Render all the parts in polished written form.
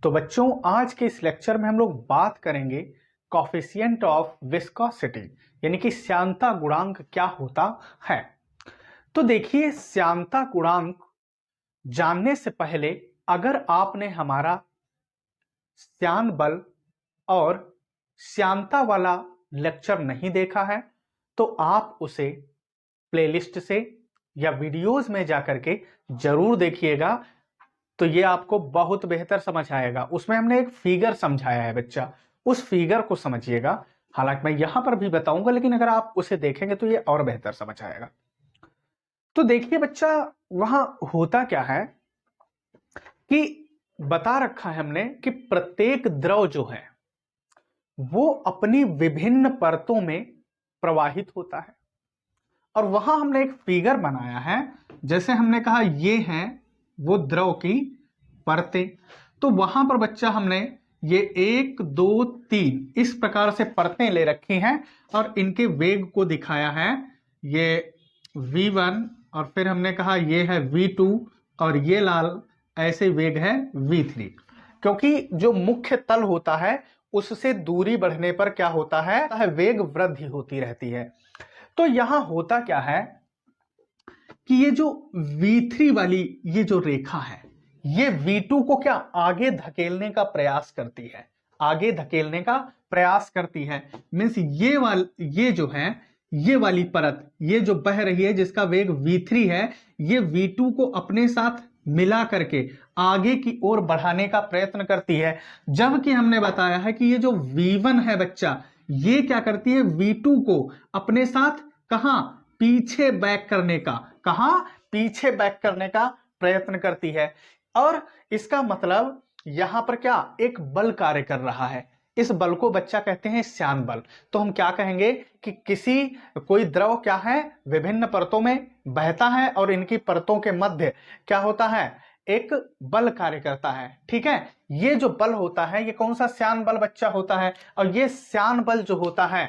तो बच्चों आज के इस लेक्चर में हम लोग बात करेंगे कॉफिशिएंट ऑफ विस्कोसिटी यानी कि श्यानता गुणांक क्या होता है। तो देखिए, श्यानता गुणांक जानने से पहले अगर आपने हमारा श्यान बल और श्यानता वाला लेक्चर नहीं देखा है तो आप उसे प्लेलिस्ट से या वीडियोस में जाकर के जरूर देखिएगा, तो ये आपको बहुत बेहतर समझ आएगा। उसमें हमने एक फिगर समझाया है बच्चा, उस फिगर को समझिएगा। हालांकि मैं यहां पर भी बताऊंगा, लेकिन अगर आप उसे देखेंगे तो ये और बेहतर समझ आएगा। तो देखिए बच्चा, वहां होता क्या है कि बता रखा है हमने कि प्रत्येक द्रव जो है वो अपनी विभिन्न परतों में प्रवाहित होता है, और वहां हमने एक फिगर बनाया है। जैसे हमने कहा ये है वो द्रव की परतें, तो वहां पर बच्चा हमने ये 1 2 3 इस प्रकार से परतें ले रखी हैं और इनके वेग को दिखाया है। ये v1 और फिर हमने कहा ये है v2 और ये लाल ऐसे वेग है v3, क्योंकि जो मुख्य तल होता है उससे दूरी बढ़ने पर क्या होता है वेग वृद्धि होती रहती है। तो यहां होता क्या है कि ये जो v3 वाली ये जो रेखा है ये v2 को क्या आगे धकेलने का प्रयास करती है, आगे धकेलने का प्रयास करती है। मींस ये जो है ये वाली परत ये जो बह रही है जिसका वेग v3 है, ये v2 को अपने साथ मिला करके आगे की ओर बढ़ाने का प्रयत्न करती है। जबकि हमने बताया है कि ये जो v1 है बच्चा, ये क्या करती है v2 को अपने साथ कहां पीछे बैक करने का, कहां पीछे बैक करने का प्रयत्न करती है। और इसका मतलब यहां पर क्या एक बल कार्य कर रहा है, इस बल को बच्चा कहते हैं श्यान बल। तो हम क्या कहेंगे कि कोई द्रव क्या है विभिन्न परतों में बहता है और इनकी परतों के मध्य क्या होता है एक बल कार्य करता है। ठीक है, ये जो बल होता है ये कौन सा श्यान बल बच्चा होता है, और ये श्यान बल जो होता है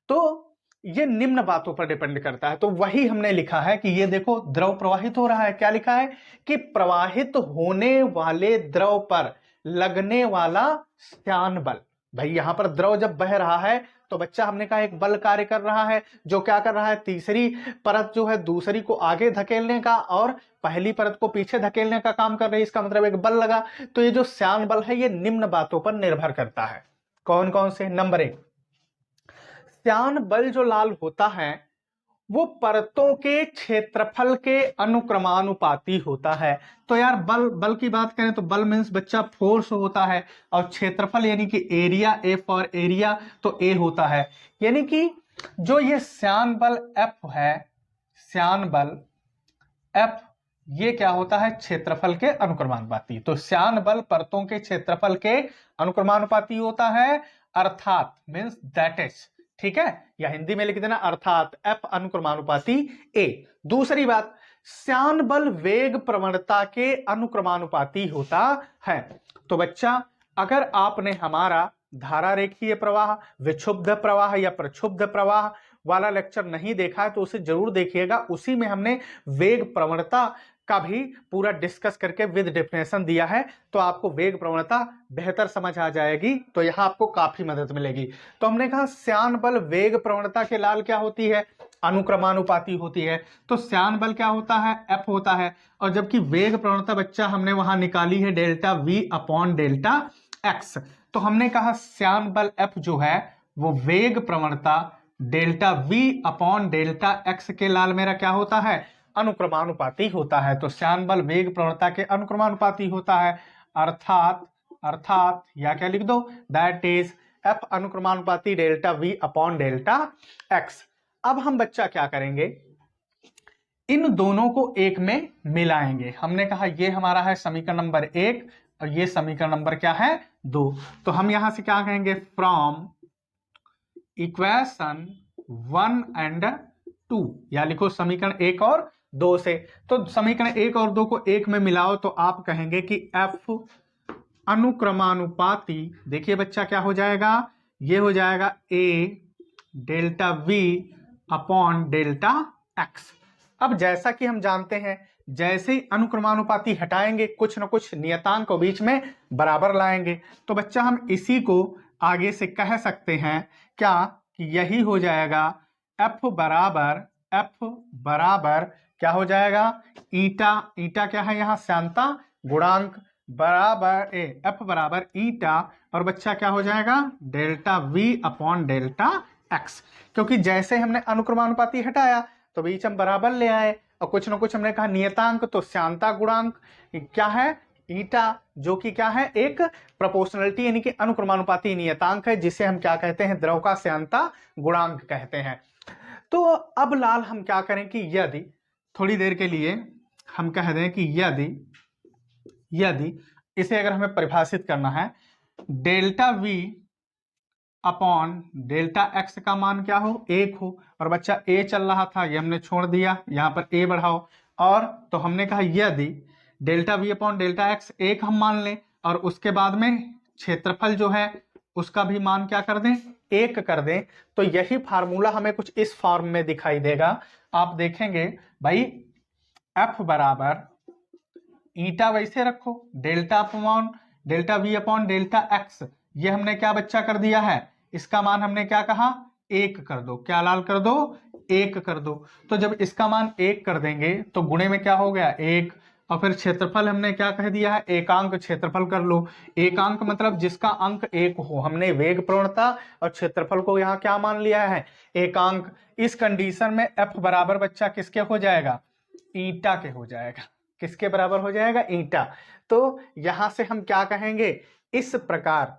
तो ये निम्न बातों पर डिपेंड करता है। तो वही हमने लिखा है कि ये देखो द्रव प्रवाहित हो रहा है, क्या लिखा है कि प्रवाहित होने वाले द्रव पर लगने वाला श्यान बल। भाई यहां पर द्रव जब बह रहा है तो बच्चा हमने कहा एक बल कार्य कर रहा है, जो क्या कर रहा है तीसरी परत जो है दूसरी को आगे धकेलने का और पहली परत को पीछे धकेलने का काम कर रही है। इसका मतलब एक बल लगा। तो ये जो श्यान बल है ये निम्न बातों पर निर्भर करता है। कौन कौन से? नंबर 1, श्यान बल जो लाल होता है वो परतों के क्षेत्रफल के अनुक्रमानुपाती होता है। तो यार बल की बात करें तो बल मींस बच्चा फोर्स होता है, और क्षेत्रफल यानी कि एरिया, ए फॉर एरिया, तो ए होता है। यानी कि जो ये श्यान बल एफ है, श्यान बल एफ ये क्या होता है क्षेत्रफल के अनुक्रमानुपाती। तो श्यान बल परतों के क्षेत्रफल के अनुक्रमानुपाती होता है, अर्थात मींस दैट इज। ठीक है, या हिंदी में लिख देना अर्थात एफ अनुक्रमानुपाती ए। दूसरी बात, श्यान बल वेग प्रवणता के अनुक्रमानुपाती होता है। तो बच्चा अगर आपने हमारा धारा रेखीय प्रवाह, विक्षुब्ध प्रवाह या प्रक्षुब्ध प्रवाह वाला लेक्चर नहीं देखा है तो उसे जरूर देखिएगा। उसी में हमने वेग प्रवणता का भी पूरा डिस्कस करके विद डेफिनेशन दिया है, तो आपको वेग प्रवणता बेहतर समझ आ जाएगी, तो यहां आपको काफी मदद मिलेगी। तो हमने कहा श्यान बल वेग प्रवणता के लाल क्या होती है अनुक्रमानुपाती होती है। तो श्यान बल क्या होता है एफ होता है, और जबकि वेग प्रवणता बच्चा हमने वहां निकाली है delta V upon delta x. तो हमने कहा श्यान बल एफ जो है वो वेग प्रवणता delta V upon delta x के लाल मेरा क्या होता है अनुक्रमानुपाती होता है। तो श्यान बल वेग प्रवणता के अनुक्रमानुपाती होता है, अर्थात या क्या लिख दो दैट इज एफ अनुक्रमानुपाती delta V upon delta X. अब हम बच्चा क्या करेंगे, इन दोनों को एक में मिलाएंगे। हमने कहा ये हमारा है समीकरण नंबर 1 और ये समीकरण नंबर क्या है 2। तो हम यहां से क्या कहेंगे फ्रॉम इक्वेशन 1 एंड 2, या लिखो समीकरण 1 और 2 से। तो समीकरण 1 और 2 को एक में मिलाओ तो आप कहेंगे कि एफ अनुक्रमानुपाती, देखिए बच्चा क्या हो जाएगा, ये हो जाएगा A delta V upon delta X. अब जैसा कि हम जानते हैं जैसे ही अनुक्रमानुपाती हटाएंगे कुछ न कुछ नियतांक को बीच में बराबर लाएंगे। तो बच्चा हम इसी को आगे से कह सकते हैं क्या कि यही हो जाएगा F बराबर क्या हो जाएगा, ईटा। ईटा क्या है यहाँ, श्यानता गुणांक बराबर F बराबर ईटा, और बच्चा क्या हो जाएगा delta V upon delta X। क्योंकि जैसे हमने अनुक्रमानुपाती हटाया तो बीच हम बराबर ले आए, और कुछ ना कुछ हमने कहा नियतांक, तो श्यानता गुणांक क्या है ईटा, जो कि क्या है एक प्रोपोर्शनलिटी यानी कि अनुक्रमानुपाती नियतांक है, जिसे हम क्या कहते हैं, द्रव का श्यानता गुणांक कहते हैं। तो अब लाल हम क्या करें कि यदि थोड़ी देर के लिए हम कह दें कि यदि इसे अगर हमें परिभाषित करना है, delta V upon delta x का मान क्या हो, 1 हो, और बच्चा a चल रहा था ये हमने छोड़ दिया, यहाँ पर a बढ़ाओ, और तो हमने कहा यदि delta V upon delta x 1 हम मान लें, और उसके बाद में क्षेत्रफल जो है उसका भी मान क्या कर दें, 1 कर दें, तो यही फार्मूला हमें कुछ इस फॉर्म में दिखाई देगा। आप देखेंगे भाई F बराबर ईटा वैसे रखो, delta V upon delta x, ये हमने क्या बच्चा कर दिया है, इसका मान हमने क्या कहा 1 कर दो, क्या लाल कर दो 1 कर दो। तो जब इसका मान 1 कर देंगे तो गुणे में क्या हो गया 1, और फिर क्षेत्रफल हमने क्या कह दिया है, एकांक क्षेत्रफल कर लो। एकांक मतलब जिसका अंक 1 हो, हमने वेग प्रवणता और क्षेत्रफल को यहाँ क्या मान लिया है, एकांक। इस कंडीशन में F बराबर बच्चा किसके हो जाएगा, ईटा के हो जाएगा। किसके बराबर हो जाएगा, ईटा। तो यहां से हम क्या कहेंगे, इस प्रकार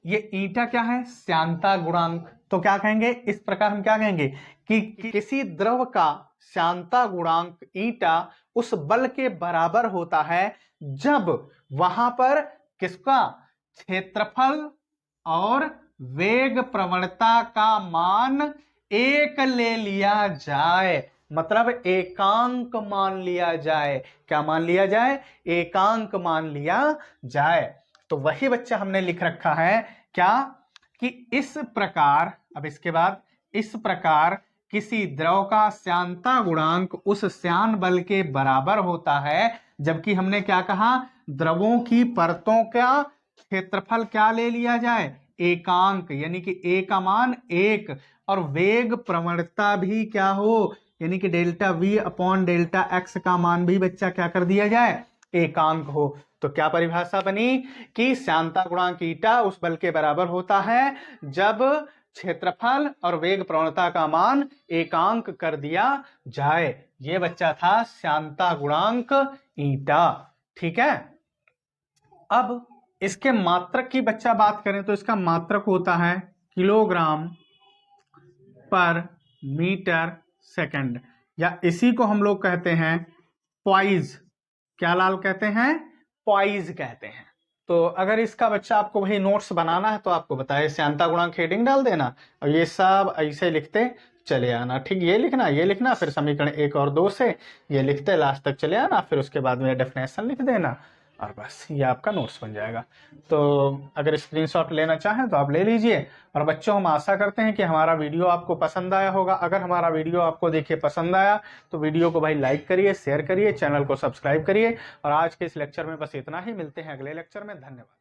ये ईटा क्या है, श्यानता गुणांक। तो क्या कहेंगे, इस प्रकार हम क्या कहेंगे कि किसी द्रव का श्यानता गुणांक ईटा उस बल के बराबर होता है जब वहां पर किसका, क्षेत्रफल और वेग प्रवणता का मान 1 ले लिया जाए, मतलब एकांक मान लिया जाए। क्या मान लिया जाए, एकांक मान लिया जाए। तो वही बच्चा हमने लिख रखा है क्या कि इस प्रकार, अब इसके बाद इस प्रकार किसी द्रव का श्यानता गुणांक उस श्यान बल के बराबर होता है, जबकि हमने क्या कहा, द्रवों की परतों का क्षेत्रफल क्या ले लिया जाए, एकांक, यानी कि ए का मान 1, और वेग प्रवणता भी क्या हो, यानी कि delta V upon delta x का मान भी बच्चा क्या कर दिया जाए, एकांक हो। तो क्या परिभाषा बनी कि श्यानता गुणांक ईटा उस बल के बराबर होता है जब क्षेत्रफल और वेग प्रवणता का मान एकांक कर दिया जाए। ये बच्चा था श्यानता गुणांक ईटा। ठीक है, अब इसके मात्रक की बच्चा बात करें तो इसका मात्रक होता है किलोग्राम पर मीटर सेकंड, या इसी को हम लोग कहते हैं पॉइज। क्या लाल कहते हैं, पॉइज कहते हैं। तो अगर इसका बच्चा आपको वही नोट्स बनाना है तो आपको बताए श्यानता गुणांक हेडिंग डाल देना, और ये सब ऐसे लिखते चले आना। ठीक, ये लिखना, फिर समीकरण 1 और 2 से ये लिखते लास्ट तक चले आना, फिर उसके बाद में डेफिनेशन लिख देना, और बस ये आपका नोट्स बन जाएगा। तो अगर स्क्रीनशॉट लेना चाहें तो आप ले लीजिए। और बच्चों, हम आशा करते हैं कि हमारा वीडियो आपको पसंद आया होगा। अगर हमारा वीडियो आपको देखिए पसंद आया तो वीडियो को भाई लाइक करिए, शेयर करिए, चैनल को सब्सक्राइब करिए। और आज के इस लेक्चर में बस इतना ही, मिलते हैं अगले लेक्चर में। धन्यवाद।